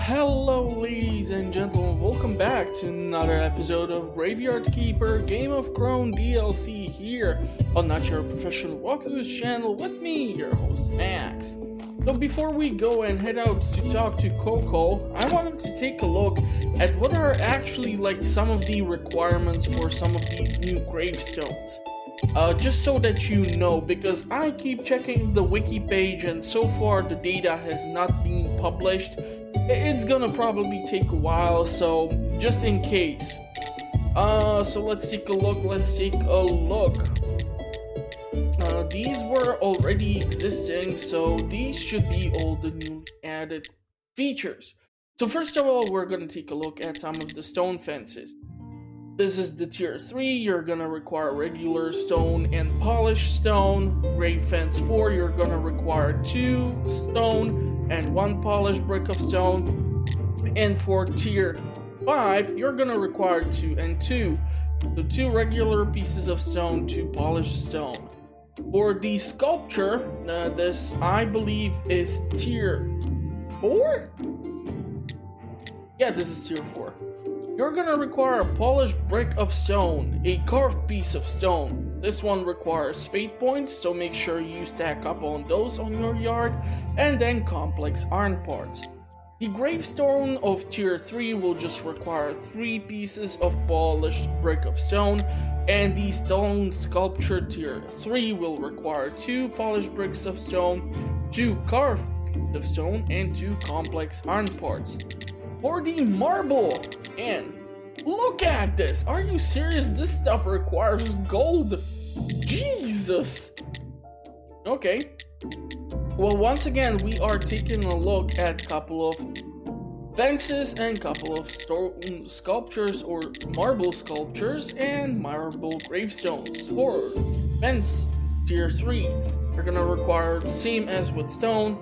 Hello, ladies and gentlemen, welcome back to another episode of Graveyard Keeper Game of Crone DLC here on Not Your Professional Walkthroughs channel with me, your host Max. So before we go and head out to talk to Coco, I wanted to take a look at what are actually like some of the requirements for some of these new gravestones. Just so that you know, because I keep checking the wiki page and so far the data has not been published. It's gonna probably take a while, so just in case. So let's take a look. These were already existing, so these should be all the newly added features. So first of all, we're gonna take a look at some of the stone fences. This is the tier 3, you're gonna require regular stone and polished stone. Grave fence 4, you're gonna require 2 stone and 1 polished brick of stone. And for tier 5, you're gonna require 2 and 2. So 2 regular pieces of stone, 2 polished stone. For the sculpture, this I believe is tier 4? Yeah, this is tier 4. You're gonna require a polished brick of stone, a carved piece of stone. This one requires fate points, so make sure you stack up on those on your yard, and then complex iron parts. The gravestone of tier 3 will just require 3 pieces of polished brick of stone, and the stone sculpture tier 3 will require 2 polished bricks of stone, 2 carved pieces of stone, and 2 complex iron parts. For the marble, and look at this! Are you serious? This stuff requires gold! Jesus! Okay. Well, once again, we are taking a look at a couple of fences and a couple of stone sculptures or marble sculptures and marble gravestones. For fence tier 3, you're gonna require the same as with stone,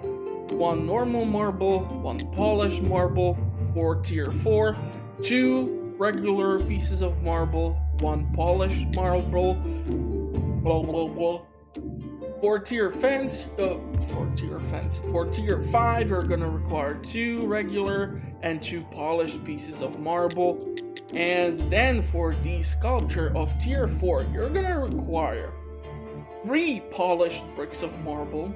1 normal marble, 1 polished marble. For tier 4, 2 regular pieces of marble, 1 polished marble, blah blah blah. For tier 5, you're gonna require 2 regular and 2 polished pieces of marble. And then for the sculpture of tier 4, you're gonna require 3 polished bricks of marble,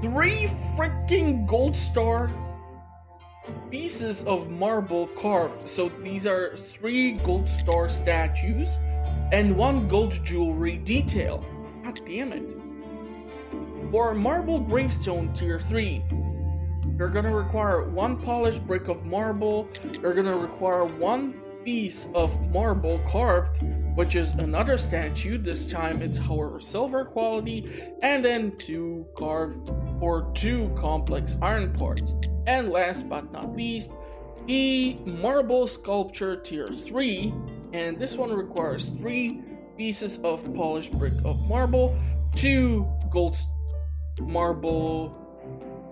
3 freaking gold star pieces of marble carved. So these are 3 gold star statues and 1 gold jewelry detail. God damn it. For marble gravestone tier 3, you're gonna require 1 polished brick of marble, you're gonna require 1 piece of marble carved, which is another statue, this time it's however silver quality, and then 2 carved or 2 complex iron parts. And last but not least, the marble sculpture tier 3, and this one requires 3 pieces of polished brick of marble, 2 gold marble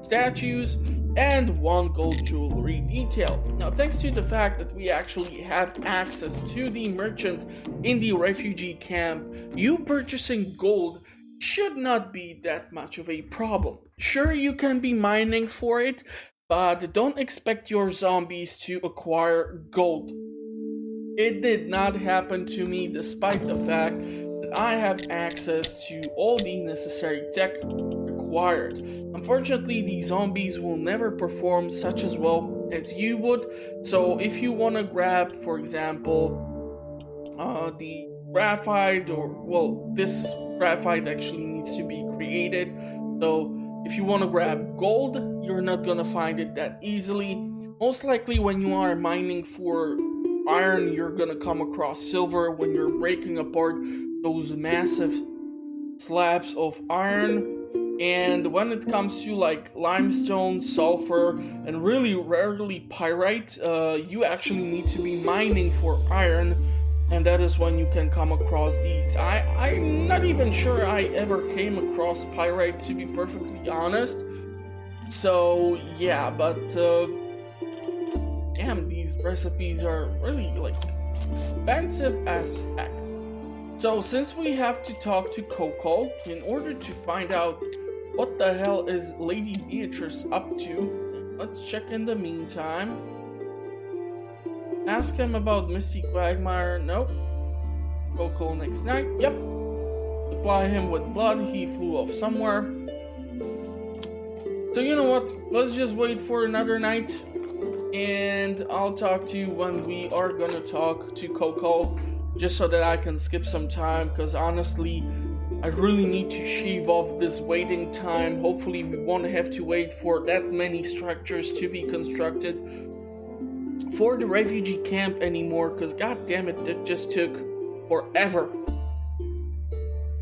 statues, and 1 gold jewelry detail. Now, thanks to the fact that we actually have access to the merchant in the refugee camp, you purchasing gold should not be that much of a problem. Sure, you can be mining for it, but don't expect your zombies to acquire gold. It did not happen to me, despite the fact that I have access to all the necessary tech required. Unfortunately, the zombies will never perform such as well as you would, so if you want to grab, for example, the graphite, or, well, this graphite actually needs to be created, so if you want to grab gold, you're not gonna find it that easily. Most likely when you are mining for iron, you're gonna come across silver when you're breaking apart those massive slabs of iron. And when it comes to like limestone, sulfur, and really rarely pyrite, you actually need to be mining for iron, and that is when you can come across these. I'm not even sure I ever came across pyrite, to be perfectly honest. So yeah, but damn, these recipes are really like expensive as heck. So since we have to talk to Coco in order to find out what the hell is Lady Beatrice up to, let's check in the meantime. Ask him about Misty Quagmire. Nope. Coco next night. Yep. Supply him with blood. He flew off somewhere. So you know what? Let's just wait for another night. And I'll talk to you when we are gonna talk to Coco. Just so that I can skip some time. Because honestly, I really need to shave off this waiting time. Hopefully we won't have to wait for that many structures to be constructed for the refugee camp anymore, because god damn it, that just took forever.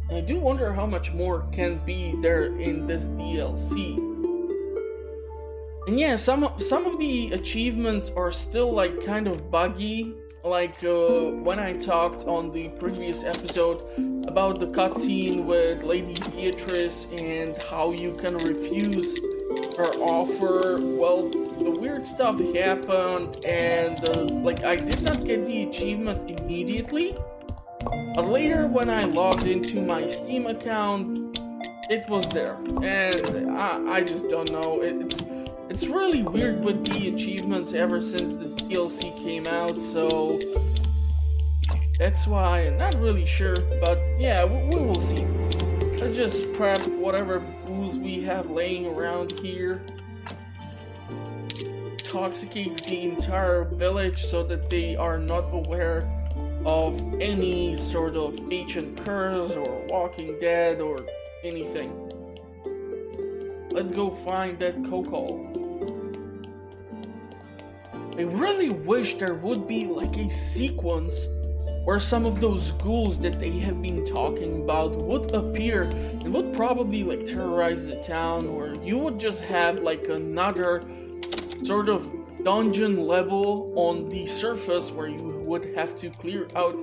I do wonder how much more can be there in this DLC. And yeah, some of the achievements are still like kind of buggy, like when I talked on the previous episode about the cutscene with Lady Beatrice and how you can refuse her offer. Well, the weird stuff happened, and like I did not get the achievement immediately, but later when I logged into my Steam account, it was there, and I just don't know. It's really weird with the achievements ever since the DLC came out, so that's why I'm not really sure, but yeah, we will see. Let's just prep whatever booze we have laying around here. Intoxicate the entire village so that they are not aware of any sort of ancient curse or Walking Dead or anything. Let's go find that Coco. I really wish there would be like a sequence where some of those ghouls that they have been talking about would appear and would probably like terrorize the town, where you would just have like another sort of dungeon level on the surface where you would have to clear out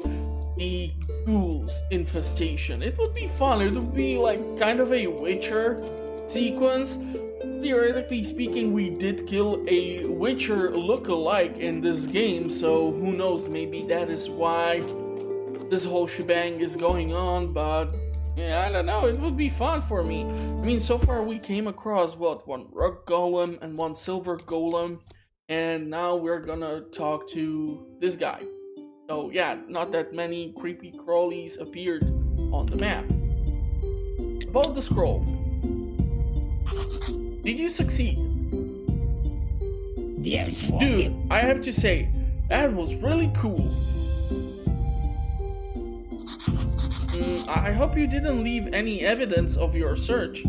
the ghouls infestation. It would be fun. It would be like kind of a Witcher sequence. Theoretically speaking, we did kill a Witcher look-alike in this game, so who knows, maybe that is why this whole shebang is going on, but yeah, I don't know, it would be fun for me. I mean, so far we came across, what, one rock golem and one silver golem, and now we're gonna talk to this guy. So yeah, not that many creepy crawlies appeared on the map. About the scroll. Did you succeed? Yes. Dude, I have to say, that was really cool. I hope you didn't leave any evidence of your search.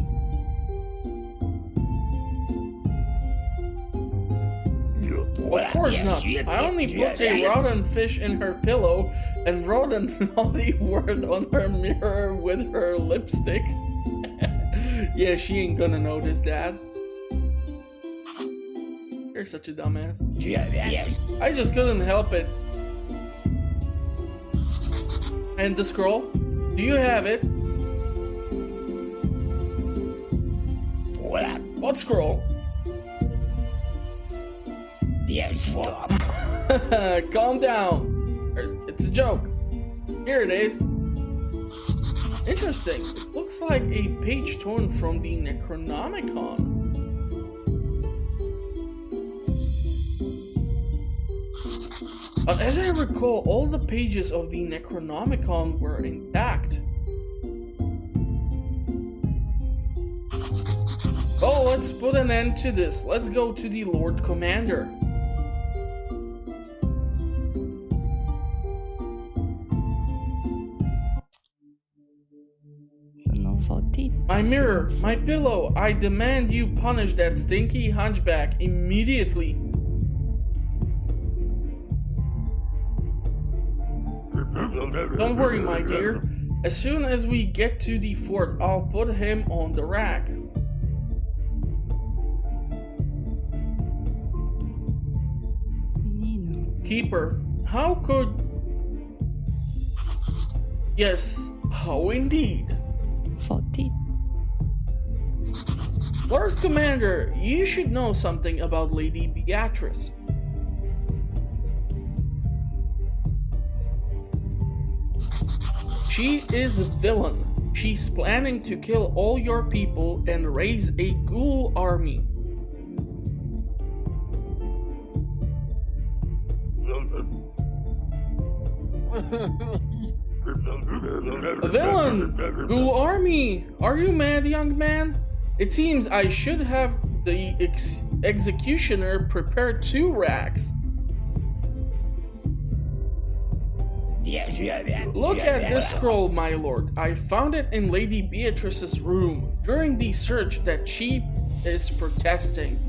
Of course not. I only put a rotten fish in her pillow and wrote a naughty word on her mirror with her lipstick. Yeah, she ain't gonna notice that. You're such a dumbass. I just couldn't help it. And the scroll? Do you have it? What scroll? Stop. Calm down. It's a joke. Here it is. Interesting. It looks like a page torn from the Necronomicon. But as I recall, all the pages of the Necronomicon were intact. Oh, let's put an end to this. Let's go to the Lord Commander. My mirror, my pillow, I demand you punish that stinky hunchback immediately. Don't worry, my dear. As soon as we get to the fort, I'll put him on the rack. Keeper, how could... Yes, how indeed. 14. Lord Commander, you should know something about Lady Beatrice. She is a villain. She's planning to kill all your people and raise a ghoul army. A villain! Ghoul army! Are you mad, young man? It seems I should have the executioner prepare 2 racks. Look at this scroll, my lord. I found it in Lady Beatrice's room during the search that she is protesting.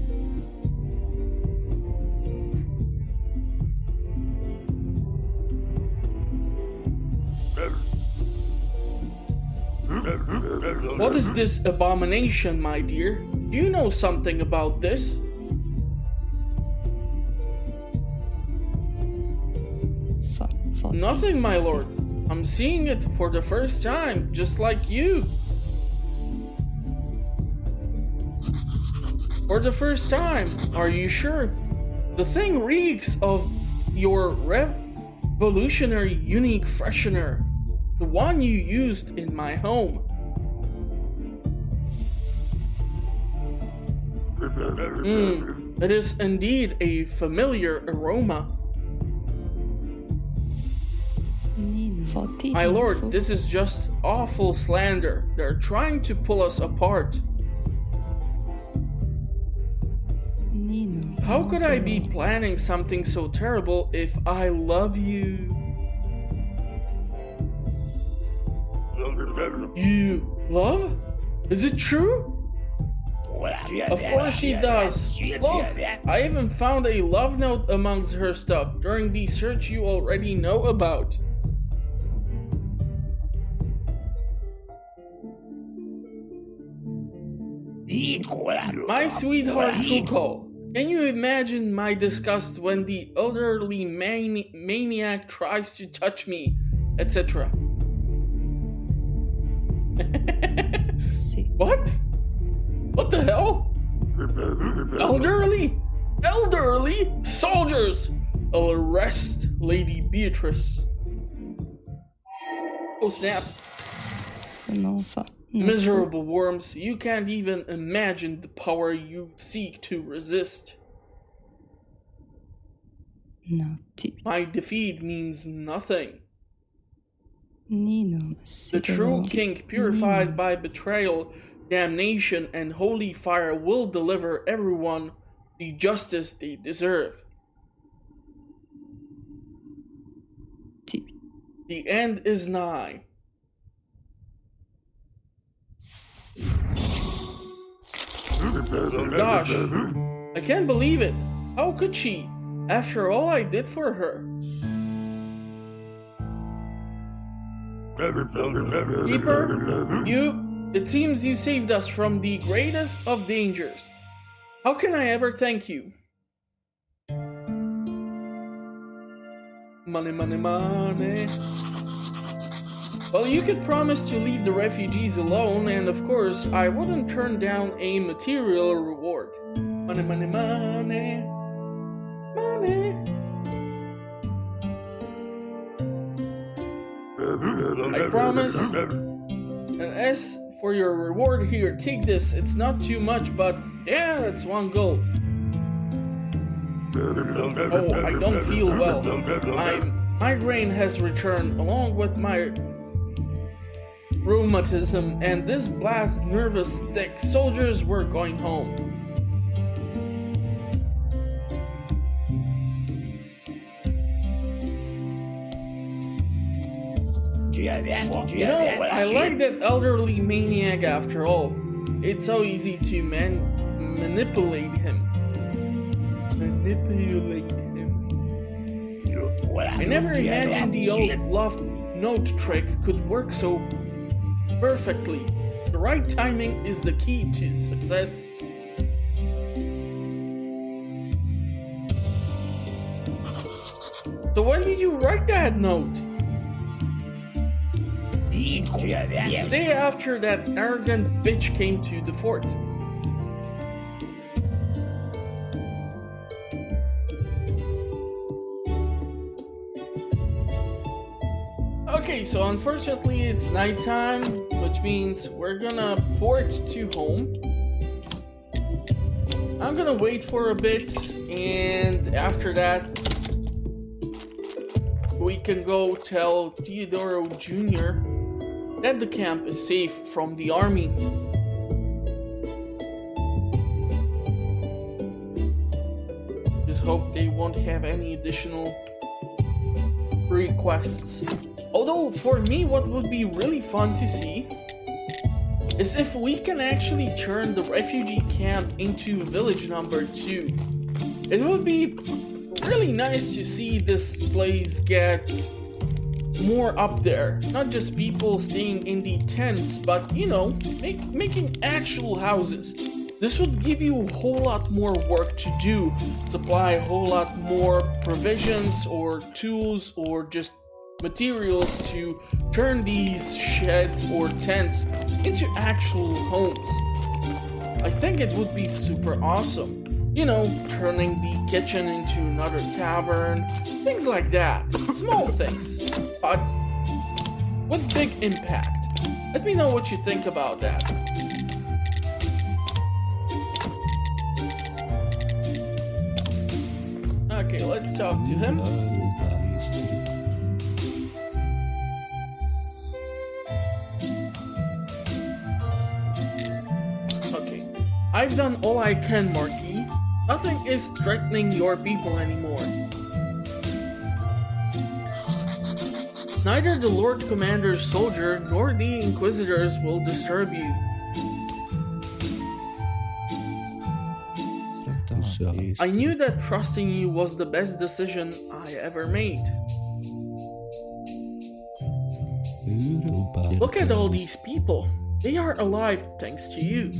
What is this abomination, my dear? Do you know something about this? Nothing, my lord. I'm seeing it for the first time, just like you. For the first time, are you sure? The thing reeks of your revolutionary unique freshener, the one you used in my home. It is indeed a familiar aroma. My lord, this is just awful slander. They're trying to pull us apart. How could I be planning something so terrible if I love you? You love? Is it true? Of course she does. Look, I even found a love note amongst her stuff during the search you already know about. My sweetheart Kuko, can you imagine my disgust when the elderly maniac tries to touch me, etc.? What? What the hell? Elderly? Elderly? Soldiers! I'll arrest Lady Beatrice. Oh snap. Miserable worms, you can't even imagine the power you seek to resist. My defeat means nothing. The true king, purified by betrayal, damnation, and holy fire, will deliver everyone the justice they deserve. The end is nigh. Gosh, I can't believe it. How could she, after all I did for her? Keeper, it seems you saved us from the greatest of dangers. How can I ever thank you? Money, money, money. Well, you could promise to leave the refugees alone, and of course, I wouldn't turn down a material reward. Money, money, money. Money. I promise. And as for your reward here, take this. It's not too much, but yeah, it's 1 gold. Oh, I don't feel well. My migraine has returned along with my rheumatism, and this blast nervous thick. Soldiers, we're going home. You know, I like that elderly maniac after all. It's so easy to manipulate him. I never imagined the old love note trick could work so perfectly. The right timing is the key to success. So when did you write that note? The day after that arrogant bitch came to the fort. Okay, so unfortunately it's nighttime, which means we're gonna port to home. I'm gonna wait for a bit, and after that, we can go tell Theodoro Jr. that the camp is safe from the army. Just hope they won't have any additional requests. Although, for me, what would be really fun to see is if we can actually turn the refugee camp into village number 2. It would be really nice to see this place get more up there. Not just people staying in the tents, but, you know, making actual houses. This would give you a whole lot more work to do. Supply a whole lot more provisions or tools or just materials to turn these sheds or tents into actual homes. I think it would be super awesome. You know, turning the kitchen into another tavern, things like that. Small things, but with big impact. Let me know what you think about that. Okay, let's talk to him. Okay, I've done all I can, Marquis. Nothing is threatening your people anymore. Neither the Lord Commander's soldier nor the Inquisitors will disturb you. I knew that trusting you was the best decision I ever made. Look at all these people. They are alive thanks to you.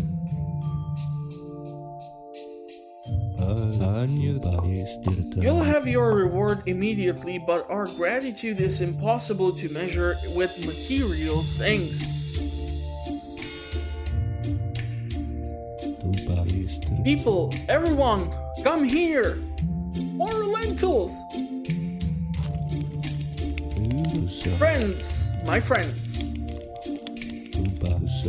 You'll have your reward immediately, but our gratitude is impossible to measure with material things. People, everyone, come here! More lentils! Friends, my friends.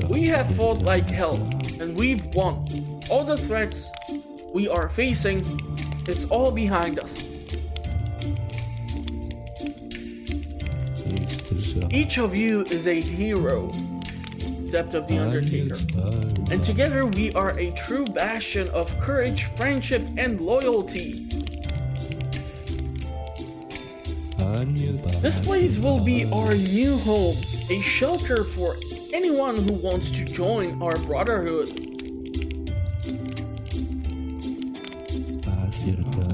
We have fought like hell, and we've won. All the threats we are facing, it's all behind us. Each of you is a hero, except of the Undertaker. And together we are a true bastion of courage, friendship, and loyalty. This place will be our new home, a shelter for anyone who wants to join our brotherhood.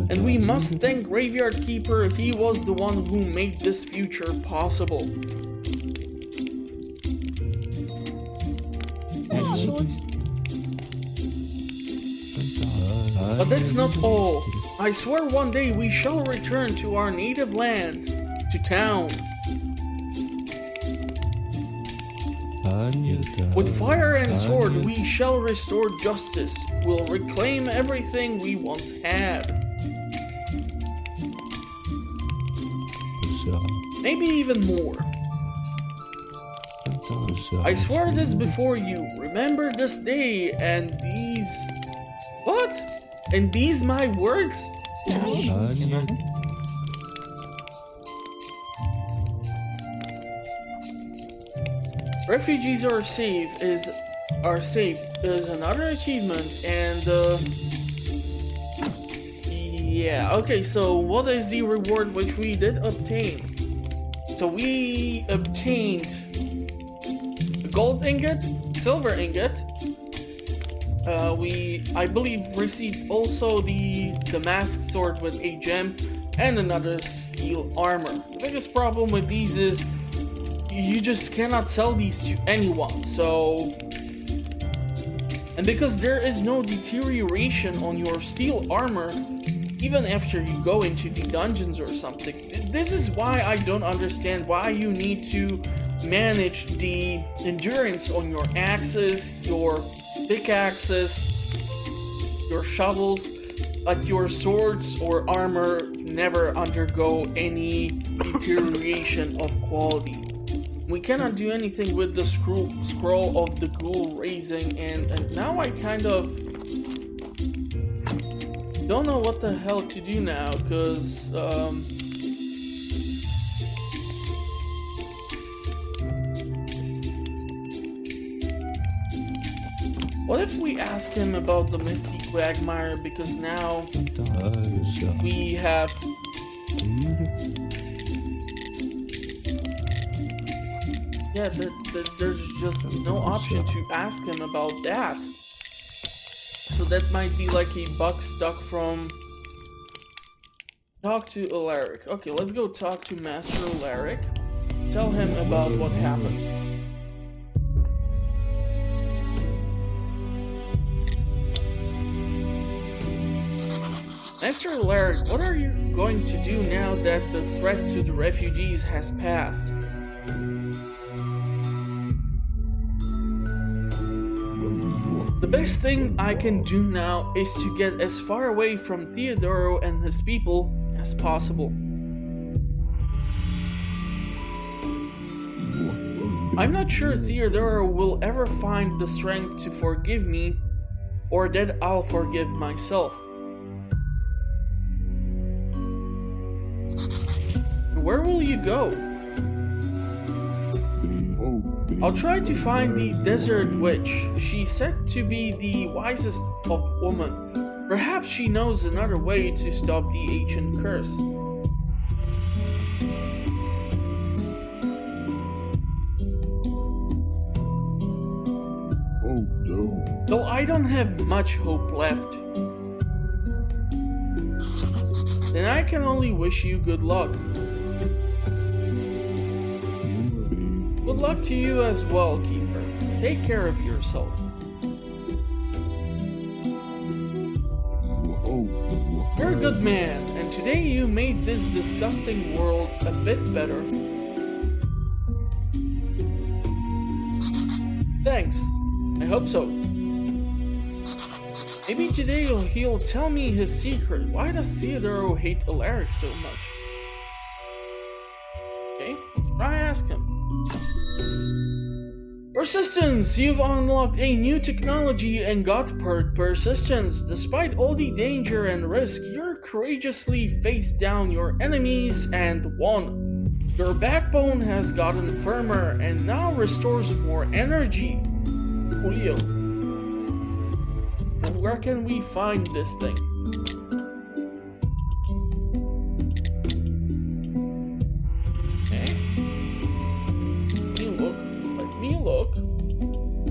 And we must thank Graveyard Keeper, he was the one who made this future possible. But that's not all. I swear one day we shall return to our native land, to town. With fire and sword we shall restore justice. We'll reclaim everything we once had. Maybe even more. I swear this before you. Remember this day and these... What? And these my words? Refugees are safe is another achievement, and yeah, okay, so what is the reward which we did obtain? So we obtained a gold ingot, silver ingot. I believe, received also the Damask sword with a gem and another steel armor. The biggest problem with these is you just cannot sell these to anyone, so... And because there is no deterioration on your steel armor, even after you go into the dungeons or something, this is why I don't understand why you need to manage the endurance on your axes, your pickaxes, your shovels, but your swords or armor never undergo any deterioration of quality. We cannot do anything with the scroll of the ghoul raising, and now I kind of don't know what the hell to do now, because What if we ask him about the Misty Quagmire, because now we have... Yeah, there's just no option to ask him about that. So that might be like a buck stuck from... Talk to Alaric. Okay, let's go talk to Master Alaric. Tell him about what happened. Master Alaric, what are you going to do now that the threat to the refugees has passed? The best thing I can do now is to get as far away from Theodoro and his people as possible. I'm not sure Theodoro will ever find the strength to forgive me, or that I'll forgive myself. Where will you go? I'll try to find the Desert Witch. She's said to be the wisest of women. Perhaps she knows another way to stop the ancient curse. Though I don't have much hope left. Then I can only wish you good luck. Good luck to you as well, Keeper. Take care of yourself. You're a good man, and today you made this disgusting world a bit better. Thanks. I hope so. Maybe today he'll tell me his secret. Why does Theodoro hate Alaric so much? Okay, let's try ask him. Persistence! You've unlocked a new technology and got persistence. Despite all the danger and risk, you courageously faced down your enemies and won. Your backbone has gotten firmer and now restores more energy. Julio. And where can we find this thing?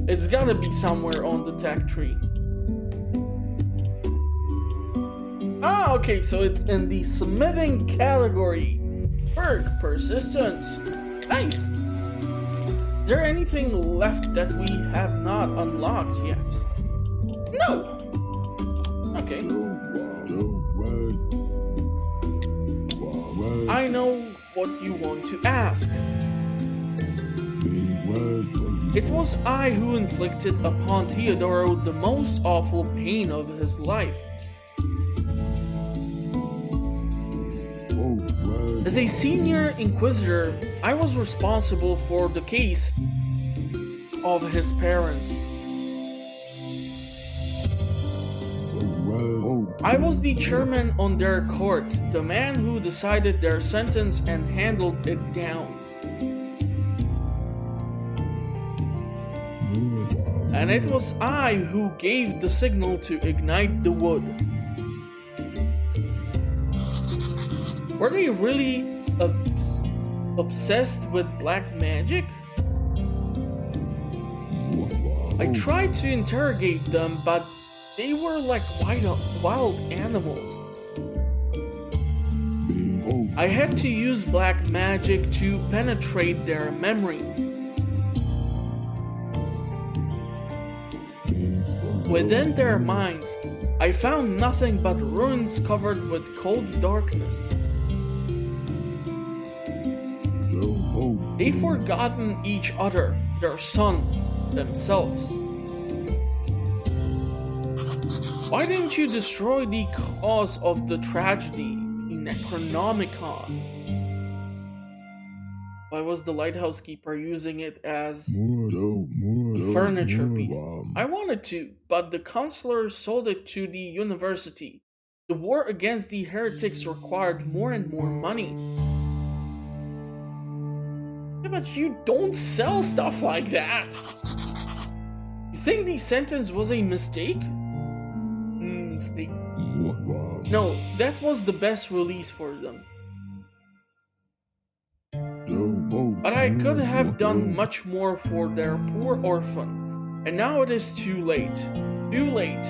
It's gotta be somewhere on the tech tree. Ah, okay, so it's in the submitting category. Perk, persistence. Nice! Is there anything left that we have not unlocked yet? No! Okay. I know what you want to ask. It was I who inflicted upon Theodoro the most awful pain of his life. As a senior inquisitor, I was responsible for the case of his parents. I was the chairman on their court, the man who decided their sentence and handled it down. And it was I who gave the signal to ignite the wood. Were they really obsessed with black magic? I tried to interrogate them, but they were like wild animals. I had to use black magic to penetrate their memory. Within their minds, I found nothing but ruins covered with cold darkness. They've forgotten each other, their son, themselves. Why didn't you destroy the cause of the tragedy, the Necronomicon? Why was the lighthouse keeper using it as a furniture piece? I wanted to, but the counselor sold it to the university. The war against the heretics required more and more money. Yeah, but you don't sell stuff like that. You think the sentence was a mistake? Mistake. No, that was the best release for them. But I could have done much more for their poor orphan. And now it is too late. Too late.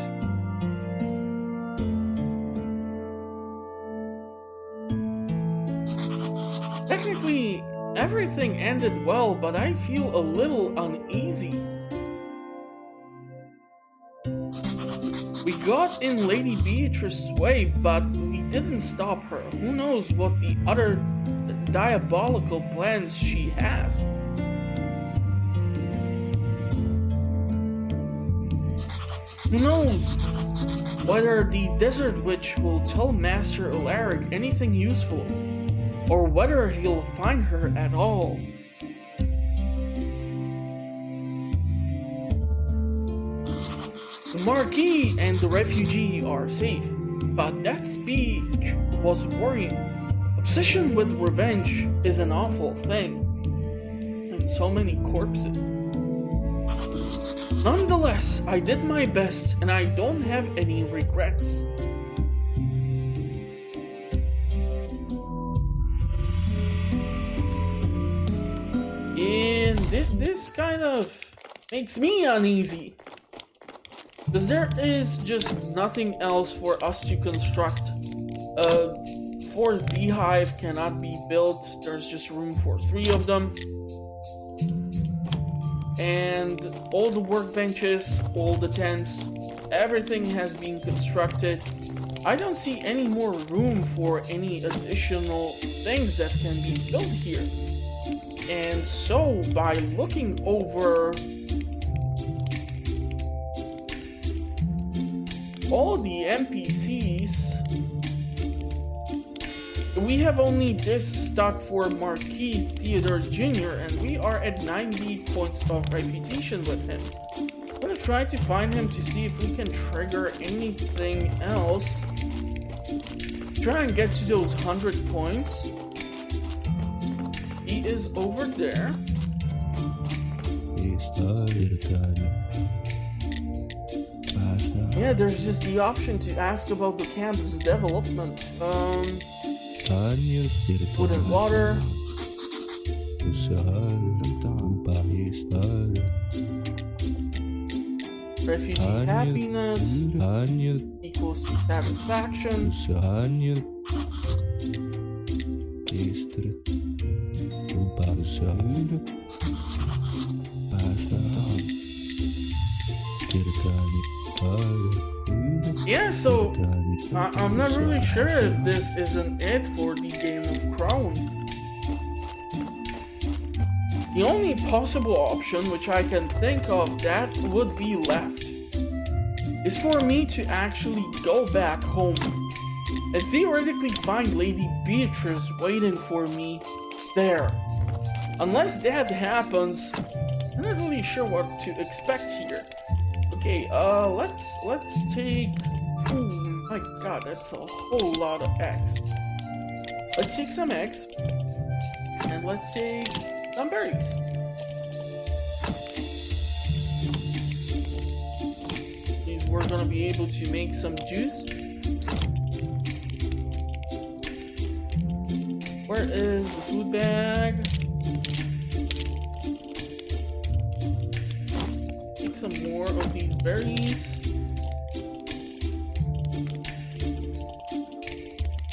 Technically, everything ended well, but I feel a little uneasy. We got in Lady Beatrice's way, but we didn't stop her. Who knows what the other diabolical plans she has? Who knows whether the Desert Witch will tell Master Alaric anything useful, or whether he'll find her at all. The Marquis and the refugee are safe, but that speech was worrying. Obsession with revenge is an awful thing, and so many corpses. Nonetheless, I did my best, and I don't have any regrets. And this kind of makes me uneasy, because there is just nothing else for us to construct. Fourth beehive cannot be built. There's just room for 3 of them. And all the workbenches, all the tents, everything has been constructed. I don't see any more room for any additional things that can be built here. And so, by looking over all the NPCs, we have only this stuck for Marquis Theodore Jr., and we are at 90 points of reputation with him. I'm gonna try to find him to see if we can trigger anything else. Try and get to those 100 points. He is over there. Yeah, there's just the option to ask about the campus development. Food and water. Refugee happiness equals to satisfaction. Yeah, so I'm not really sure if this isn't it for the Game of Crone. The only possible option which I can think of that would be left is for me to actually go back home and theoretically find Lady Beatrice waiting for me there. Unless that happens, I'm not really sure what to expect here. Okay, let's take... Oh my god, that's a whole lot of eggs. Let's take some eggs, and let's take some berries. These we're gonna be able to make some juice. Where is the food bag? Take some more of these berries.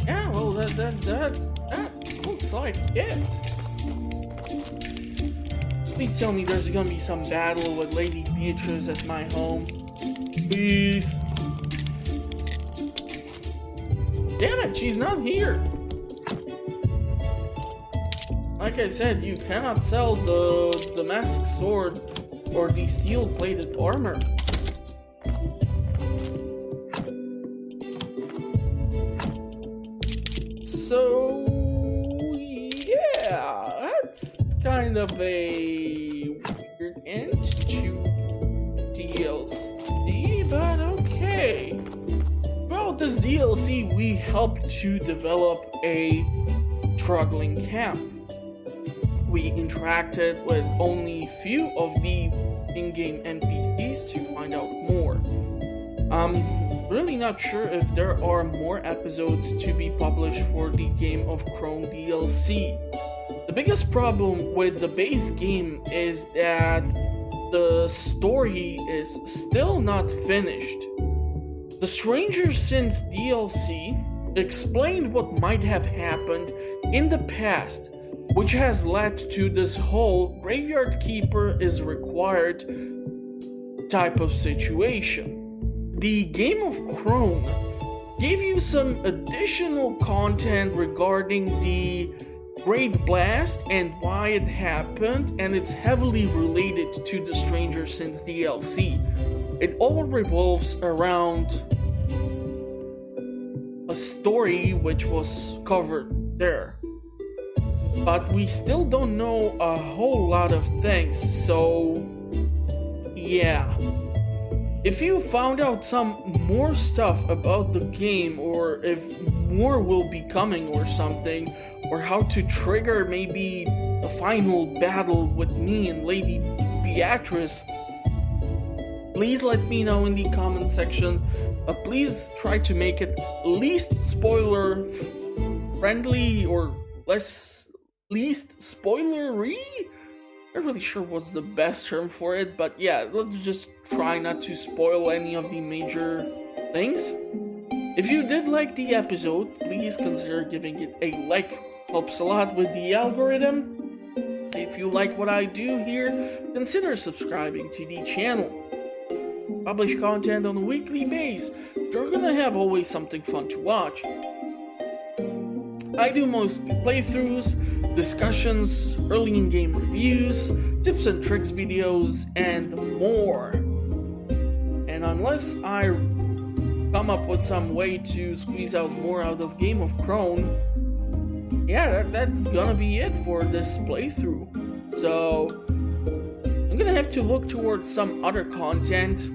Yeah, well, that looks like it. Please tell me there's gonna be some battle with Lady Beatrice at my home. Please. Damn it, she's not here. Like I said, you cannot sell the damask sword or the steel-plated armor. So, yeah, that's kind of a weird end to DLC, but okay. Well, this DLC, we helped to develop a struggling camp. We interacted with only few of the in-game NPCs to find out more. I'm really not sure if there are more episodes to be published for the Game of Crone DLC. The biggest problem with the base game is that the story is still not finished. The Stranger Sins DLC explained what might have happened in the past, which has led to this whole graveyard keeper is required type of situation. The Game of Crone gave you some additional content regarding the Great Blast and why it happened, and it's heavily related to the Stranger Sins DLC. It all revolves around a story which was covered there. But we still don't know a whole lot of things, so yeah. If you found out some more stuff about the game, or if more will be coming or something, or how to trigger maybe the final battle with me and Lady Beatrice, please let me know in the comment section. Please try to make it least spoiler friendly or least spoilery. Not really sure what's the best term for it, but yeah, let's just try not to spoil any of the major things. If you did like the episode, please consider giving it a like. Helps a lot with the algorithm. If you like what I do here, consider subscribing to the channel. Publish content on a weekly basis. You're gonna have always something fun to watch. I do mostly playthroughs, discussions, early in-game reviews, tips and tricks videos, and more. And unless I come up with some way to squeeze out more out of Game of Crone, yeah, that's gonna be it for this playthrough. So I'm gonna have to look towards some other content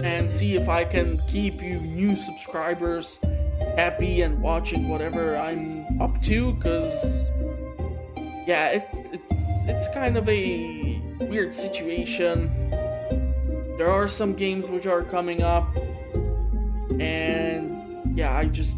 and see if I can keep you new subscribers happy and watching whatever I'm up to, because yeah, it's kind of a weird situation. There are some games which are coming up, and yeah, I just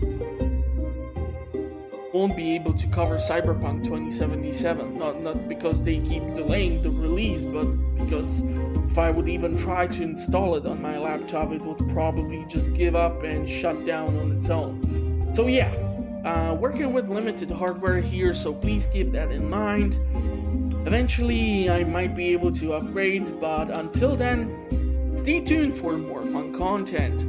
won't be able to cover Cyberpunk 2077. Not because they keep delaying the release, but because if I would even try to install it on my laptop, it would probably just give up and shut down on its own. So yeah, working with limited hardware here, so please keep that in mind. Eventually I might be able to upgrade, but until then, stay tuned for more fun content.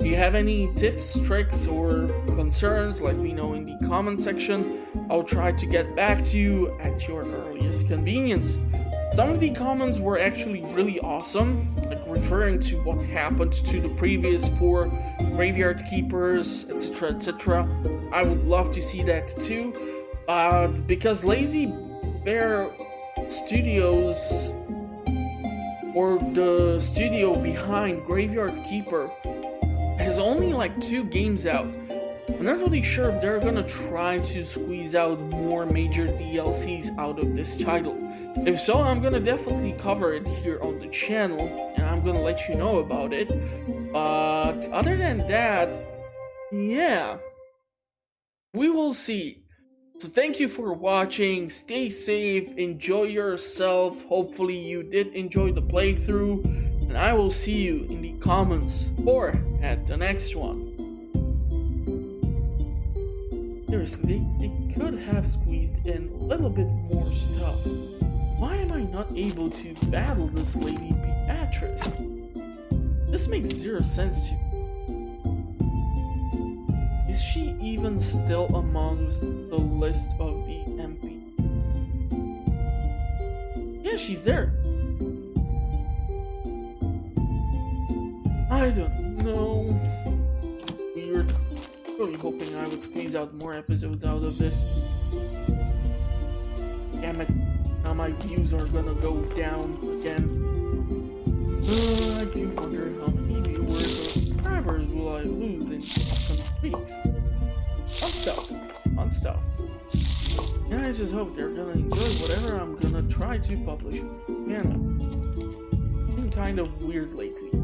If you have any tips, tricks, or concerns, let me know in the comment section. I'll try to get back to you at your earliest convenience. Some of the comments were actually really awesome, like referring to what happened to the previous 4 graveyard keepers, etc, etc. I would love to see that too, but because Lazy Bear Studios, or the studio behind Graveyard Keeper, has only like 2 games out, I'm not really sure if they're gonna try to squeeze out more major DLCs out of this title. If so, I'm gonna definitely cover it here on the channel, and I'm gonna let you know about it. But other than that, yeah, we will see. So thank you for watching, stay safe, enjoy yourself, hopefully you did enjoy the playthrough, and I will see you in the comments or at the next one. Seriously, they could have squeezed in a little bit more stuff. Why am I not able to battle this Lady Beatrice? This makes 0 sense to me. Is she even still amongst the list of the MP? Yeah, she's there. I don't know. Weird. Really hoping I would squeeze out more episodes out of this. Damn it. Now my views are gonna go down again. I do wonder how many viewers or subscribers will I lose in some weeks. Fun stuff. Fun stuff. And I just hope they're gonna enjoy whatever I'm gonna try to publish on the channel. kind of weird lately.